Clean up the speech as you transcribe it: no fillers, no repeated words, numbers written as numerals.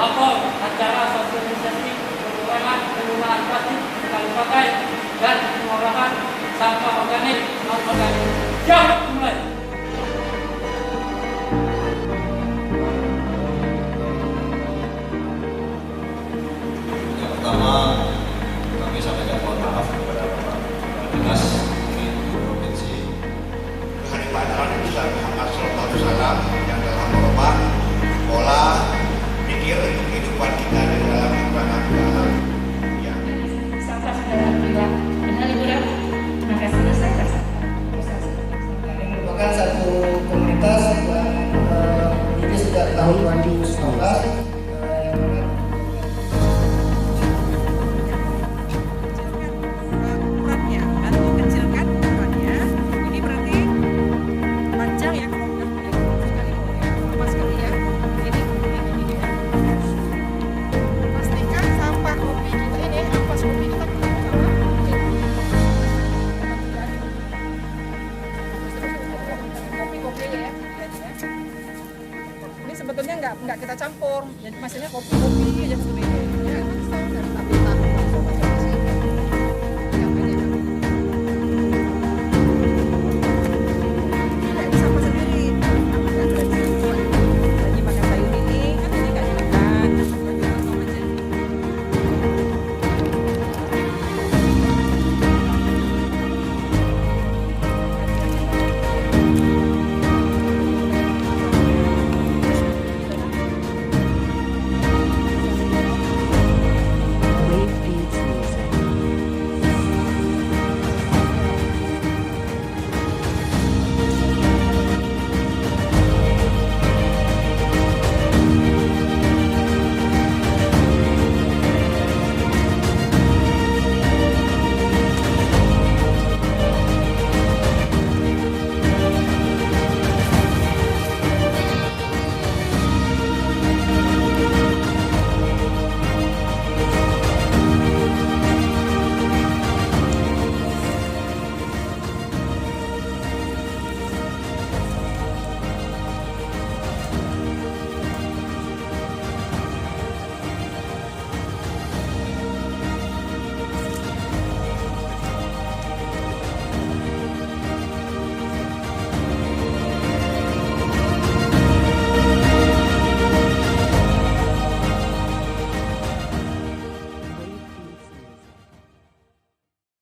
melakukan acara sosialisasi pengurangan penggunaan plastik sekali pakai dan pengolahan sampah organik non-organik. Siap, mulai. Yang pertama, kami sampaikan mohon maaf kepada Bapak Dinas di Provinsi. Kehadiran Ustaz Muhammad Sallallahu Alaihi Wasallam yang telah merubah pola pikir kehidupan kita di dalam agama yang sampah sudah alhamdulillah benar liburan. Terima kasih Ustaz. Kami merupakan satu komunitas yang berdiri sejak tahun 2019. Ukurannya, bantu kecilkan ukurannya. Ini berarti panjang ya kalau udah sekali ya, sama sekali ya. Ini ya. Pastikan sampah kopi kita ini, ampas kopi kita sama. Kopi ya. Ini sebetulnya nggak kita campur, jadi maksudnya kopi aja satu beda. Ya,